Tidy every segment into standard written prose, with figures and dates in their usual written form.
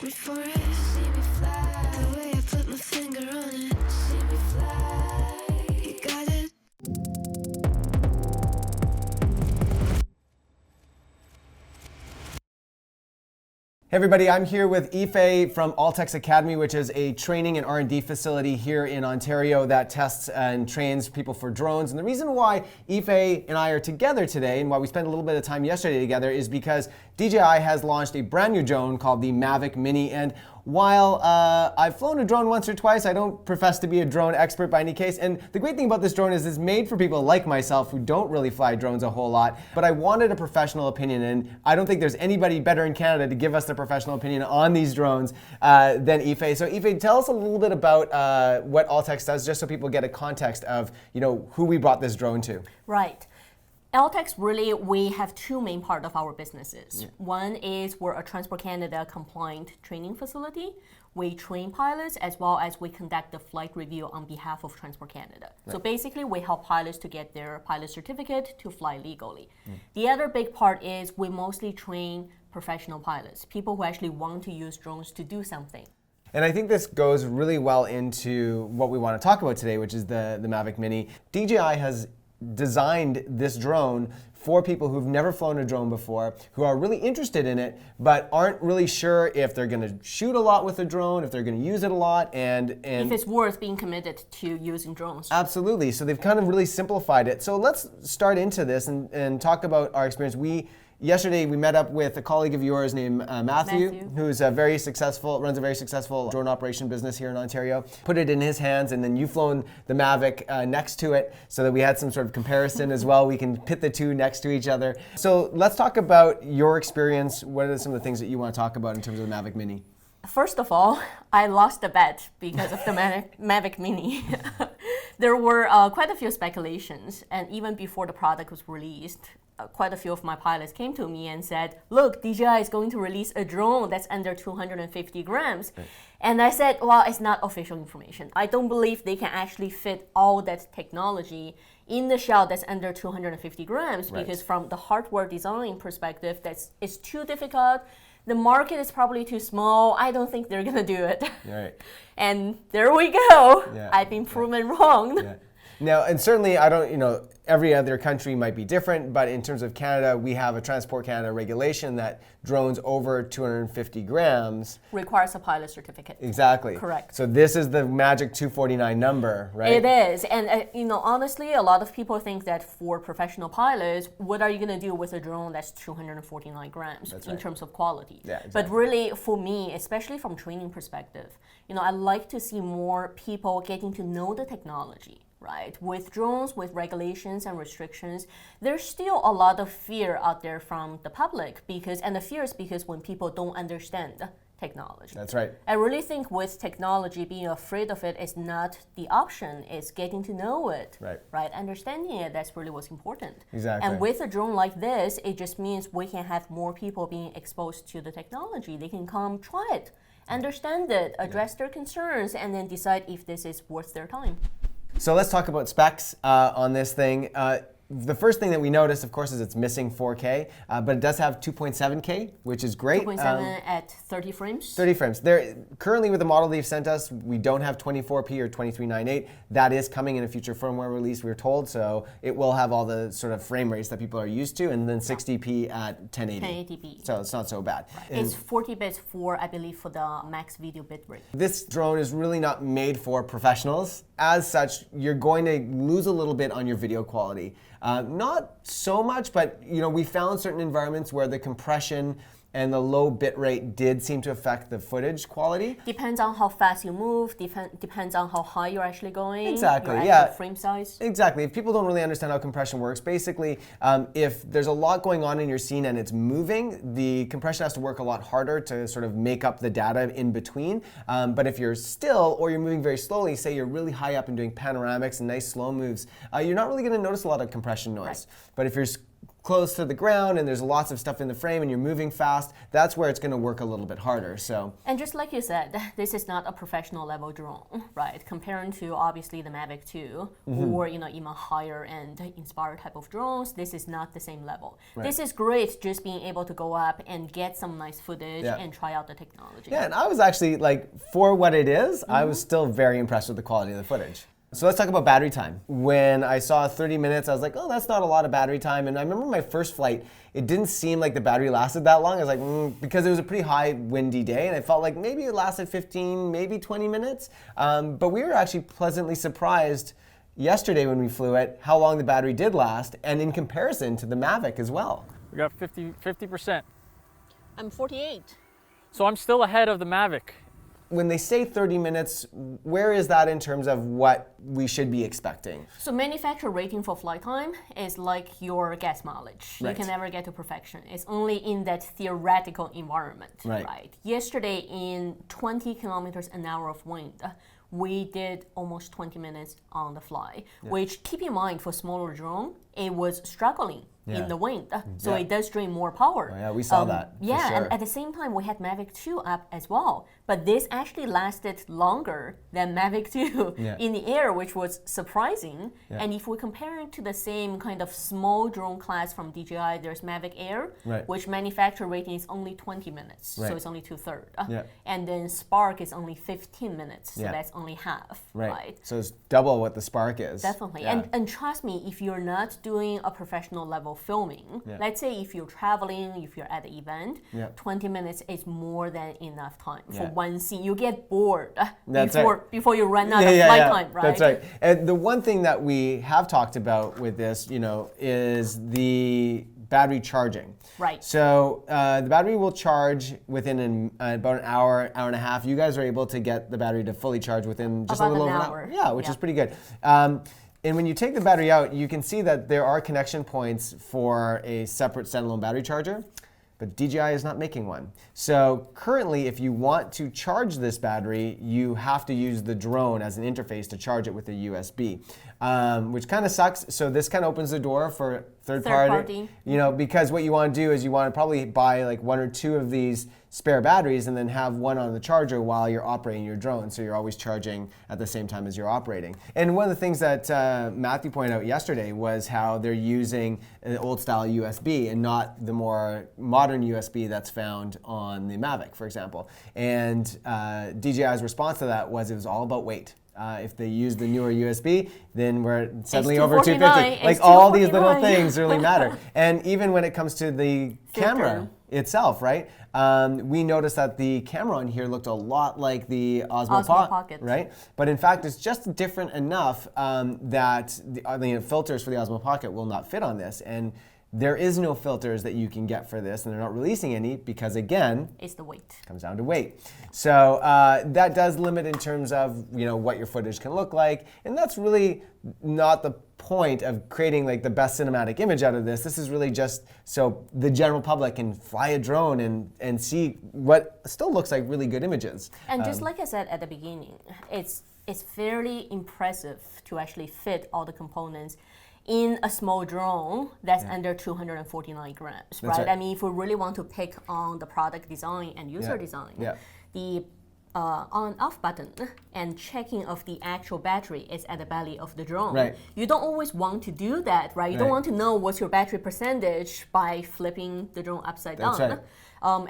me for it. See me fly. The way I put my finger on it. See me fly. You got it. Hey everybody, I'm here with Aoife from AlteX Academy, which is a training and R&D facility here in Ontario that tests and trains people for drones. And the reason why Aoife and I are together today and why we spent a little bit of time yesterday together is because DJI has launched a brand new drone called the Mavic Mini. And while I've flown a drone once or twice, I don't profess to be a drone expert by any case. And the great thing about this drone is it's made for people like myself who don't really fly drones a whole lot. But I wanted a professional opinion, and I don't think there's anybody better in Canada to give us the professional opinion on these drones than Aoife. So Aoife, tell us a little bit about what AlteX does, just so people get a context of who we brought this drone to. Right. Eltechs, really, we have two main parts of our businesses. Yeah. One is we're a Transport Canada compliant training facility. We train pilots as well as we conduct the flight review on behalf of Transport Canada. Right. So basically, we help pilots to get their pilot certificate to fly legally. The other big part is we mostly train professional pilots, people who actually want to use drones to do something. And I think this goes really well into what we want to talk about today, which is the Mavic Mini. DJI has designed this drone for people who've never flown a drone before, who are really interested in it, but aren't really sure if they're going to shoot a lot with a drone, if they're going to use it a lot, and if it's worth being committed to using drones. Absolutely. So they've kind of really simplified it. So let's start into this and talk about our experience. Yesterday, we met up with a colleague of yours named Matthew, who's runs a very successful drone operation business here in Ontario. Put it in his hands, and then you've flown the Mavic next to it, so that we had some sort of comparison as well. We can pit the two next to each other. So let's talk about your experience. What are some of the things that you want to talk about in terms of the Mavic Mini? First of all, I lost the bet because of the Mavic Mini. There were quite a few speculations, and even before the product was released, quite a few of my pilots came to me and said, look, DJI is going to release a drone that's under 250 grams. Right. And I said, well, it's not official information. I don't believe they can actually fit all that technology in the shell that's under 250 grams, right, because from the hardware design perspective, it's too difficult. The market is probably too small. I don't think they're gonna do it. Right. And there we go. Yeah. I've been proven wrong. Yeah. Now, and certainly every other country might be different, but in terms of Canada, we have a Transport Canada regulation that drones over 250 grams requires a pilot certificate. Exactly. Correct. So this is the magic 249 number, right? It is. And honestly, a lot of people think that for professional pilots, what are you going to do with a drone that's 249 grams in terms of quality? Yeah, exactly. But really, for me, especially from training perspective, I like to see more people getting to know the technology. Right, with drones, with regulations and restrictions, there's still a lot of fear out there from the public and the fear is because when people don't understand technology. That's right. I really think with technology, being afraid of it is not the option. It's getting to know it, right? Understanding it, that's really what's important. Exactly. And with a drone like this, it just means we can have more people being exposed to the technology. They can come try it, understand it, address their concerns, and then decide if this is worth their time. So let's talk about specs on this thing. The first thing that we noticed, of course, is it's missing 4K, but it does have 2.7K, which is great. 2.7 at 30 frames? 30 frames. Currently, with the model they've sent us, we don't have 24p or 2398. That is coming in a future firmware release, we were told, so it will have all the sort of frame rates that people are used to, and then 60p at 1080. 1080p. So it's not so bad. Right. It's 40 bits I believe, for the max video bitrate. This drone is really not made for professionals. As such, you're going to lose a little bit on your video quality. Not so much, but we found certain environments where the compression and the low bit rate did seem to affect the footage quality. Depends on how fast you move, depends on how high you're actually going. Exactly, your frame size. Exactly. If people don't really understand how compression works, basically, if there's a lot going on in your scene and it's moving, the compression has to work a lot harder to sort of make up the data in between. But if you're still, or you're moving very slowly, say you're really high up and doing panoramics and nice slow moves, you're not really going to notice a lot of compression noise. Right. But if you're close to the ground and there's lots of stuff in the frame and you're moving fast, that's where it's going to work a little bit harder. So, and just like you said, this is not a professional level drone, right? Comparing to obviously the Mavic 2 or even higher end Inspire type of drones, this is not the same level. Right. This is great just being able to go up and get some nice footage and try out the technology. Yeah, and I was actually like, for what it is, I was still very impressed with the quality of the footage. So let's talk about battery time. When I saw 30 minutes, I was like, oh, that's not a lot of battery time. And I remember my first flight, it didn't seem like the battery lasted that long. I was like, because it was a pretty high windy day, and I felt like maybe it lasted 15, maybe 20 minutes. But we were actually pleasantly surprised yesterday when we flew it, how long the battery did last, and in comparison to the Mavic as well. We got 50%. I'm 48. So I'm still ahead of the Mavic. When they say 30 minutes, where is that in terms of what we should be expecting? So manufacturer rating for flight time is like your gas mileage. Right. You can never get to perfection. It's only in that theoretical environment, Right. Yesterday in 20 kilometers an hour of wind, we did almost 20 minutes on the fly, which keep in mind for smaller drone, it was struggling in the wind. So it does drain more power. Oh, yeah, we saw that. Yeah, for sure. and at the same time, we had Mavic 2 up as well. But this actually lasted longer than Mavic 2 in the air, which was surprising. And if we compare it to the same kind of small drone class from DJI, there's Mavic Air, which manufacturer rating is only 20 minutes. So it's only 2/3. And then Spark is only 15 minutes. So that's only half, right? So it's double what the Spark is. Definitely. Yeah. And trust me, if you're not doing a professional level filming, let's say if you're traveling, if you're at an event, 20 minutes is more than enough time for one scene. You get bored before you run out of flight time, right? That's right. And the one thing that we have talked about with this, is the battery charging. Right. So the battery will charge within about an hour, hour and a half. You guys are able to get the battery to fully charge within just About a little an over hour. an hour. Yeah, which is pretty good. And when you take the battery out, you can see that there are connection points for a separate standalone battery charger, but DJI is not making one. So currently, if you want to charge this battery, you have to use the drone as an interface to charge it with a USB, which kind of sucks. So this kind of opens the door for third party. Because what you want to do is you want to probably buy like 1 or 2 of these spare batteries and then have one on the charger while you're operating your drone, so you're always charging at the same time as you're operating. And one of the things that Matthew pointed out yesterday was how they're using an old style USB and not the more modern USB that's found on the Mavic, for example. And DJI's response to that was it was all about weight. If they use the newer USB, then we're suddenly over 250. Like all these little things really matter. And even when it comes to the camera itself, right? We noticed that the camera on here looked a lot like the Osmo Pocket, right? But in fact, it's just different enough that the filters for the Osmo Pocket will not fit on this. And there is no filters that you can get for this, and they're not releasing any because, again, it's the weight. Comes down to weight. So that does limit in terms of what your footage can look like, and that's really not the point of creating like the best cinematic image out of this. This is really just so the general public can fly a drone and see what still looks like really good images. And just like I said at the beginning, it's fairly impressive to actually fit all the components in a small drone that's under 249 grams, right? I mean, if we really want to pick on the product design and user design, the on-off button and checking of the actual battery is at the belly of the drone. Right. You don't always want to do that, right? You don't want to know what's your battery percentage by flipping the drone upside down. Right.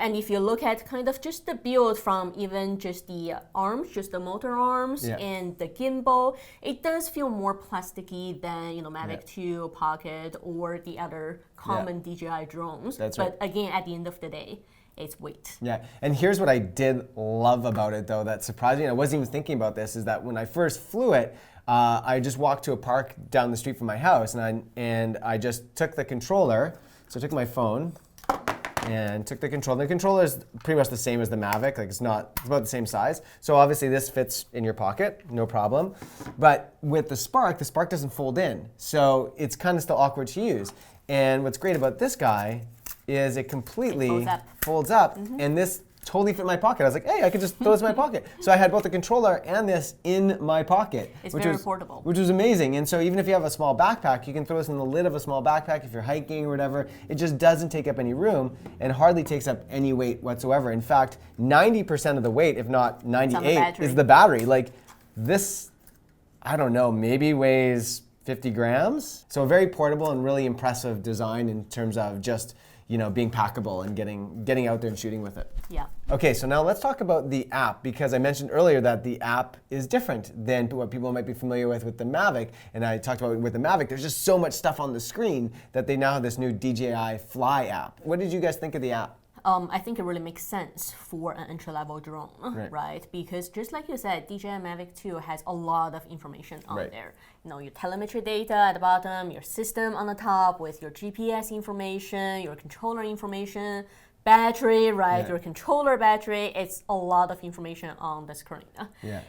And if you look at kind of just the build from even just the arms, just the motor arms and the gimbal, it does feel more plasticky than Mavic 2, Pocket, or the other common DJI drones. But again, at the end of the day, it's weight. Yeah, and here's what I did love about it though that surprised me, and I wasn't even thinking about this, is that when I first flew it, I just walked to a park down the street from my house and I just took the controller, so I took my phone, and took the controller. The controller is pretty much the same as the Mavic, like it's about the same size. So obviously this fits in your pocket, no problem. But with the Spark doesn't fold in. So it's kind of still awkward to use. And what's great about this guy is it completely folds up. And this totally fit in my pocket. I was like, hey, I could just throw this in my pocket. So I had both the controller and this in my pocket. It's very portable. Which was amazing. And so even if you have a small backpack, you can throw this in the lid of a small backpack if you're hiking or whatever. It just doesn't take up any room and hardly takes up any weight whatsoever. In fact, 90% of the weight, if not 98, is the battery. Like this, I don't know, maybe weighs 50 grams. So a very portable and really impressive design in terms of just, being packable and getting out there and shooting with it. Yeah. Okay, so now let's talk about the app, because I mentioned earlier that the app is different than what people might be familiar with the Mavic. And I talked about with the Mavic, there's just so much stuff on the screen that they now have this new DJI Fly app. What did you guys think of the app? I think it really makes sense for an entry-level drone, right? Because just like you said, DJI Mavic 2 has a lot of information on there. Your telemetry data at the bottom, your system on the top with your GPS information, your controller information, battery, right? Your controller battery. It's a lot of information on the screen.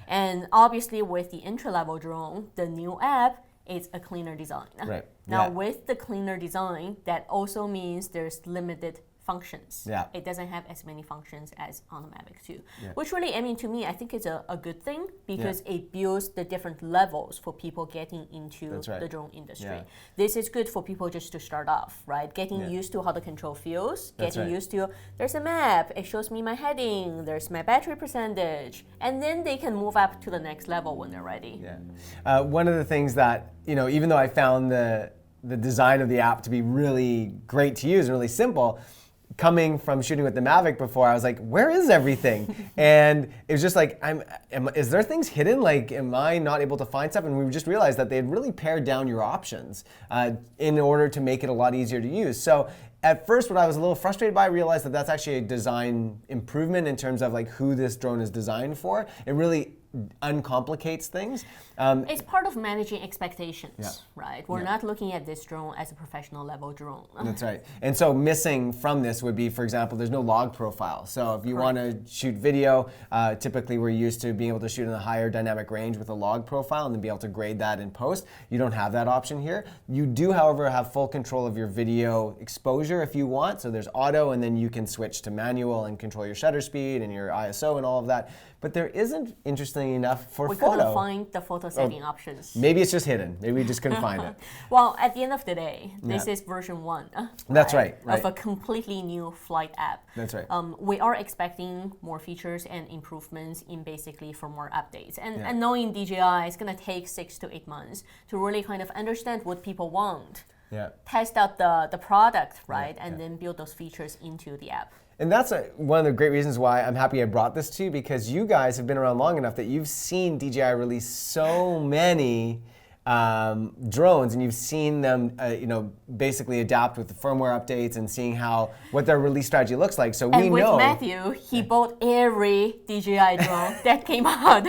And obviously with the entry-level drone, the new app is a cleaner design. Now with the cleaner design, that also means there's limited functions. It doesn't have as many functions as on the Mavic 2, which really, to me, I think it's a good thing because it builds the different levels for people getting into the drone industry. This is good for people just to start off, right? Getting used to how the control feels, getting used to, there's a map, it shows me my heading, there's my battery percentage, and then they can move up to the next level when they're ready. One of the things that, even though I found the design of the app to be really great to use and really simple, coming from shooting with the Mavic before, I was like, where is everything? And it was just like, is there things hidden? Like, am I not able to find stuff? And we just realized that they had really pared down your options in order to make it a lot easier to use. So at first, what I was a little frustrated by, I realized that that's actually a design improvement in terms of like who this drone is designed for. It really uncomplicates things. It's part of managing expectations, right? We're not looking at this drone as a professional level drone. That's right. And so missing from this would be, for example, there's no log profile. So if you want to shoot video, typically we're used to being able to shoot in a higher dynamic range with a log profile and then be able to grade that in post. You don't have that option here. You do, however, have full control of your video exposure if you want. So there's auto, and then you can switch to manual and control your shutter speed and your ISO and all of that. But there isn't, interestingly enough, for photo. We couldn't find the photo setting options. Maybe it's just hidden. Maybe we just couldn't find it. Well, at the end of the day, this is version 1. That's right. Of a completely new flight app. That's right. We are expecting more features and improvements in basically firmware updates. And knowing DJI, it's going to take 6 to 8 months to really kind of understand what people want. Test out the product, right? And then build those features into the app. And that's one of the great reasons why I'm happy I brought this to you, because you guys have been around long enough that you've seen DJI release so many drones, and you've seen them, basically adapt with the firmware updates and seeing what their release strategy looks like. So we know. And with Matthew, he bought every DJI drone that came out.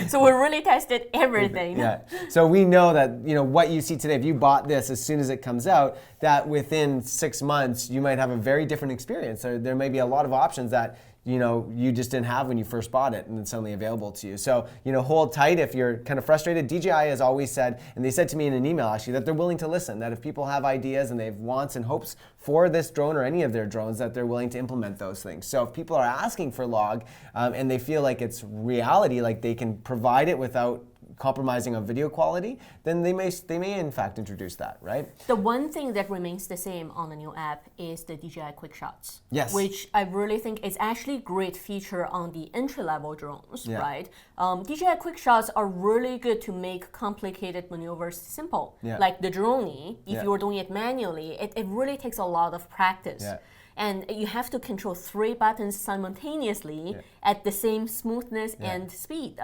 So we really tested everything. So we know that what you see today, if you bought this as soon as it comes out, that within 6 months you might have a very different experience. There may be a lot of options that you just didn't have when you first bought it, and it's suddenly available to you. So, hold tight if you're kind of frustrated. DJI has always said, and they said to me in an email actually, that they're willing to listen, that if people have ideas and they have wants and hopes for this drone or any of their drones, that they're willing to implement those things. So if people are asking for log and they feel like it's reality, like they can provide it without compromising on video quality, then they may in fact introduce that, right? The one thing that remains the same on the new app is the DJI Quick Shots. Yes. Which I really think is actually a great feature on the entry-level drones, right? DJI Quick Shots are really good to make complicated maneuvers simple. Like the drone, if you were doing it manually, it really takes a lot of practice. And you have to control 3 buttons simultaneously at the same smoothness and speed.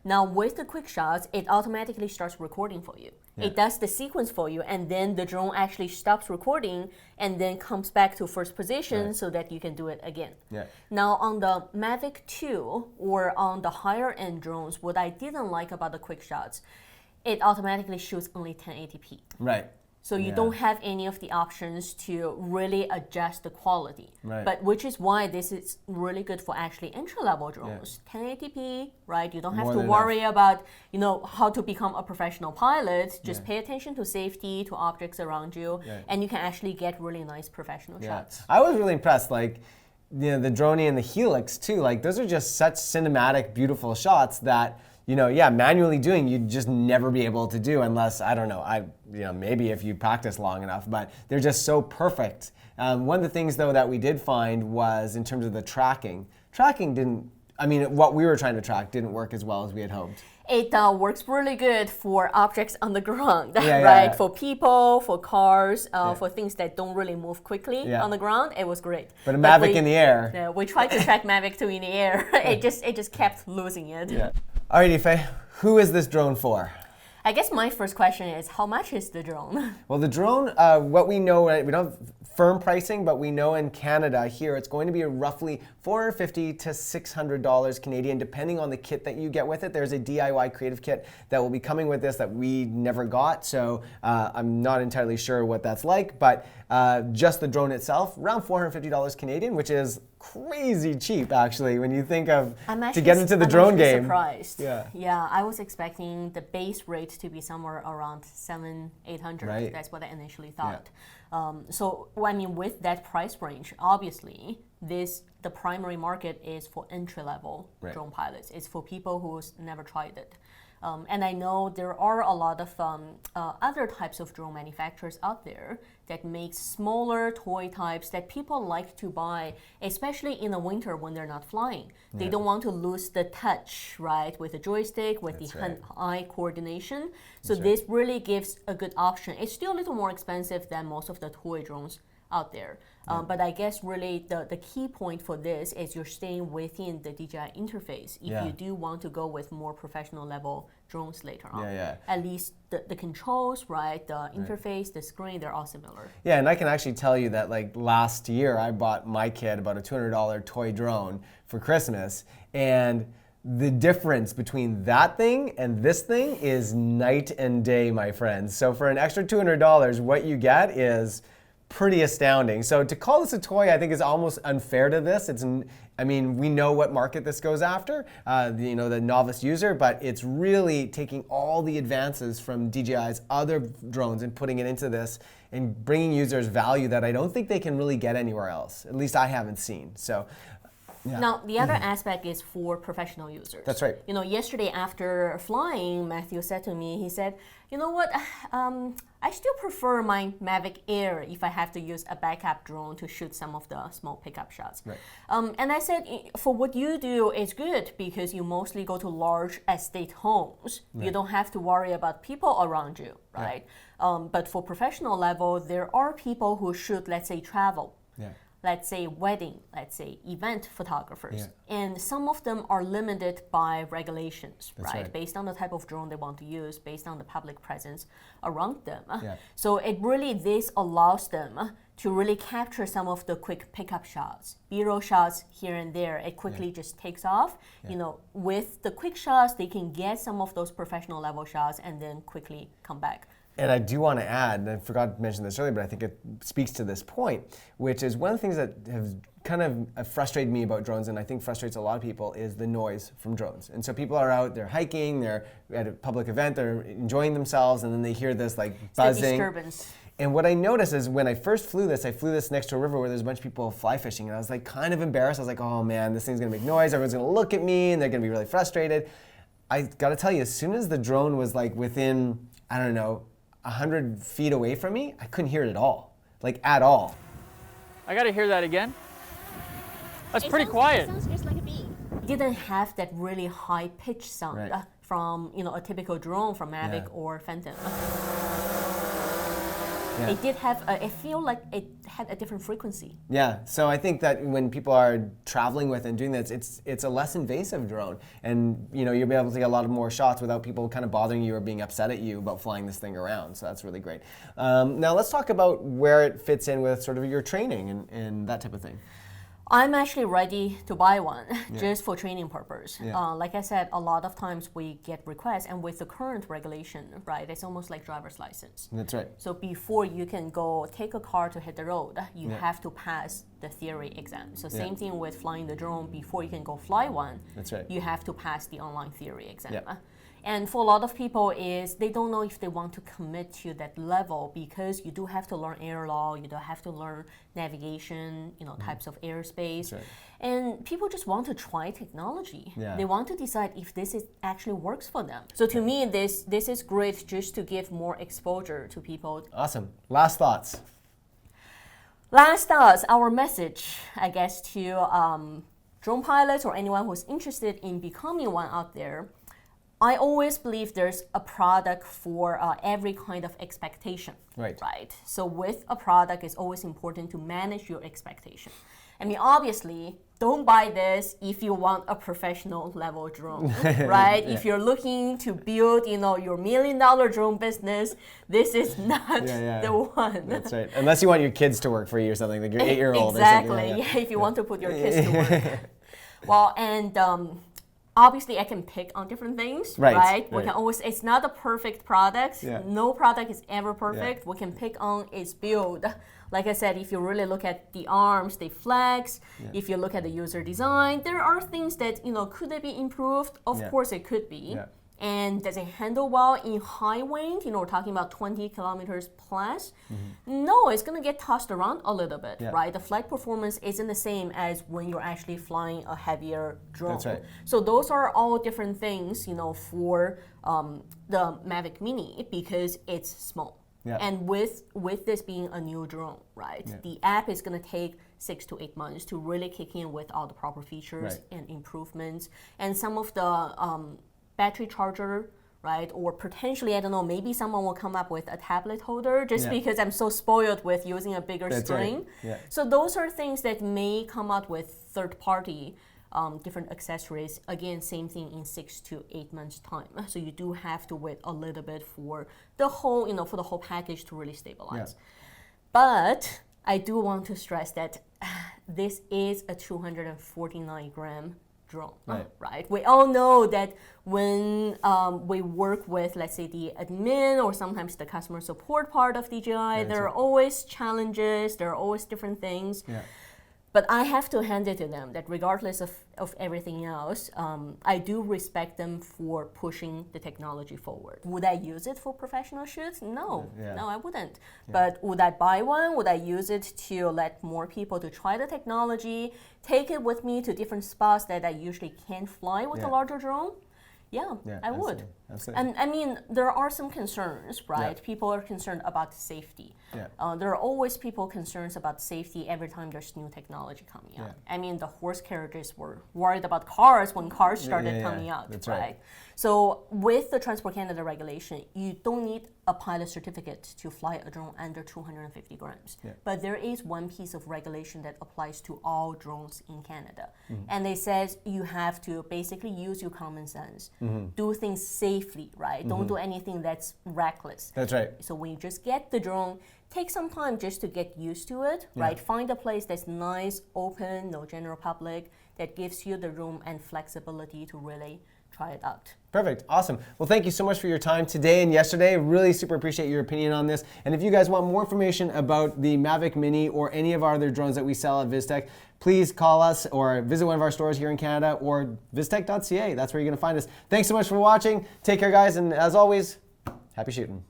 Now with the quick shots, it automatically starts recording for you. It does the sequence for you, and then the drone actually stops recording and then comes back to first position so that you can do it again. Now on the Mavic 2 or on the higher end drones, what I didn't like about the quick shots, it automatically shoots only 1080p. Right. So you don't have any of the options to really adjust the quality. But which is why this is really good for actually entry-level drones. 1080p, right? You don't have to worry about, how to become a professional pilot. Just pay attention to safety, to objects around you, and you can actually get really nice professional shots. I was really impressed. Like, the Droney and the Helix too, like those are just such cinematic, beautiful shots that, yeah, manually doing, you'd just never be able to do unless, I don't know, maybe if you practice long enough, but they're just so perfect. One of the things though that we did find was in terms of the tracking what we were trying to track didn't work as well as we had hoped. It works really good for objects on the ground, Yeah, right? yeah. For people, for cars, for things that don't really move quickly on the ground. It was great. But a Mavic in the air. Yeah, we tried to track Mavic 2 in the air. It just kept losing it. Yeah. All right, Ife, who is this drone for? I guess my first question is, how much is the drone? Well, the drone, what we know, we don't have firm pricing, but we know in Canada here, it's going to be roughly $450 to $600 Canadian, depending on the kit that you get with it. There's a DIY creative kit that will be coming with this that we never got, so I'm not entirely sure what that's like, but just the drone itself, around $450 Canadian, which is crazy cheap, actually, when you think of to get into the drone game. I'm surprised. Yeah, I was expecting the base rate to be somewhere around $700-800. Right. That's what I initially thought. So, with that price range, obviously, the primary market is for entry-level drone pilots. It's for people who's never tried it. And I know there are a lot of other types of drone manufacturers out there that make smaller toy types that people like to buy, especially in the winter when they're not flying. They don't want to lose the touch, right, with the joystick, with the hand-eye coordination. So this really gives a good option. It's still a little more expensive than most of the toy drones out there. But I guess really the key point for this is you're staying within the DJI interface if you do want to go with more professional level drones later on. At least the controls, right, the interface, the screen, they're all similar. Yeah, and I can actually tell you that like last year I bought my kid about a $200 toy drone for Christmas, and the difference between that thing and this thing is night and day, my friends. So for an extra $200, what you get is pretty astounding. So to call this a toy, I think is almost unfair to this. We know what market this goes after, the novice user, but it's really taking all the advances from DJI's other drones and putting it into this and bringing users value that I don't think they can really get anywhere else. At least I haven't seen. So. Yeah. Now, the other aspect is for professional users. That's right. Yesterday after flying, Matthew said to me, he said, you know what, I still prefer my Mavic Air if I have to use a backup drone to shoot some of the small pickup shots. Right. And I said, for what you do, it's good because you mostly go to large estate homes. Right. You don't have to worry about people around you, right? But for professional level, there are people who shoot, let's say, travel. Yeah. Let's say wedding, let's say event photographers. And some of them are limited by regulations, right? Based on the type of drone they want to use, based on the public presence around them. So this allows them to really capture some of the quick pickup shots, B-roll shots here and there. It quickly just takes off. With the quick shots, they can get some of those professional level shots and then quickly come back. And I do want to add, and I forgot to mention this earlier, but I think it speaks to this point, which is one of the things that has kind of frustrated me about drones, and I think frustrates a lot of people, is the noise from drones. And so people are out, they're hiking, they're at a public event, they're enjoying themselves, and then they hear this like buzzing. The disturbance. And what I noticed is when I first flew this next to a river where there's a bunch of people fly fishing, and I was like kind of embarrassed. I was like, oh man, this thing's gonna make noise, everyone's gonna look at me, and they're gonna be really frustrated. I gotta tell you, as soon as the drone was like within, 100 feet away from me, I couldn't hear it at all. Like, at all. I gotta hear that again. That's pretty quiet. It sounds just like a bee. Didn't have that really high pitch sound from a typical drone from Mavic or Phantom. It did have, I feel like it had a different frequency. Yeah, so I think that when people are traveling with and doing this, it's a less invasive drone. And you'll be able to get a lot of more shots without people kind of bothering you or being upset at you about flying this thing around. So that's really great. Now let's talk about where it fits in with sort of your training and that type of thing. I'm actually ready to buy one just for training purpose. Like I said, a lot of times we get requests, and with the current regulation, right, it's almost like driver's license. That's right. So before you can go take a car to hit the road, you have to pass the theory exam. So same thing with flying the drone. Before you can go fly one, that's right, you have to pass the online theory exam. And for a lot of people is they don't know if they want to commit to that level because you do have to learn air law, you do have to learn navigation, types of airspace. Right. And people just want to try technology. Yeah. They want to decide if this actually works for them. So to me, this is great just to give more exposure to people. Awesome. Last thoughts. Last thoughts, our message, I guess, to drone pilots or anyone who's interested in becoming one out there. I always believe there's a product for every kind of expectation. Right. So with a product, it's always important to manage your expectation. I mean, obviously, don't buy this if you want a professional level drone, right? Yeah. If you're looking to build, your $1 million drone business, this is not the one. That's right. Unless you want your kids to work for you or something, like your 8-year-old exactly. or something. Yeah, if you want to put your kids to work. Well, and obviously I can pick on different things, right? We can always, it's not a perfect product. Yeah. No product is ever perfect. Yeah. We can pick on its build. Like I said, if you really look at the arms, they flex. If you look at the user design, there are things that, could they be improved? Of course it could be. Yeah. And does it handle well in high wind? We're talking about 20 kilometers plus. No, it's going to get tossed around a little bit, right? The flight performance isn't the same as when you're actually flying a heavier drone. That's right. So those are all different things, for the Mavic Mini because it's small. Yeah. And with this being a new drone, right? The app is going to take 6 to 8 months to really kick in with all the proper features and improvements. And some of the battery charger, right? Or potentially, I don't know, maybe someone will come up with a tablet holder just because I'm so spoiled with using a bigger screen. Right. Yeah. So those are things that may come out with third-party different accessories. Again, same thing in 6 to 8 months time. So you do have to wait a little bit for the whole, for the whole package to really stabilize. But I do want to stress that this is a 249-gram drone, right? We all know that when we work with, let's say, the admin or sometimes the customer support part of DJI, there are always challenges, there are always different things. Yeah. But I have to hand it to them that regardless of everything else, I do respect them for pushing the technology forward. Would I use it for professional shoots? No, no, I wouldn't. But would I buy one? Would I use it to let more people to try the technology, take it with me to different spots that I usually can't fly with a larger drone? Yeah, I would. Absolutely. And I mean, there are some concerns, right? Yeah. People are concerned about safety. Yeah. There are always people concerned about safety every time there's new technology coming out. I mean, the horse carriages were worried about cars when cars started coming out, That's right? right. So with the Transport Canada regulation, you don't need a pilot certificate to fly a drone under 250 grams. But there is one piece of regulation that applies to all drones in Canada. And it says you have to basically use your common sense, do things safely, right? Don't do anything that's reckless. That's right. So when you just get the drone, take some time just to get used to it, right? Find a place that's nice, open, no general public, that gives you the room and flexibility to really try it out. Perfect. Awesome. Well, thank you so much for your time today and yesterday. Really super appreciate your opinion on this. And if you guys want more information about the Mavic Mini or any of our other drones that we sell at Vistek, please call us or visit one of our stores here in Canada or vistek.ca. That's where you're going to find us. Thanks so much for watching. Take care, guys. And as always, happy shooting.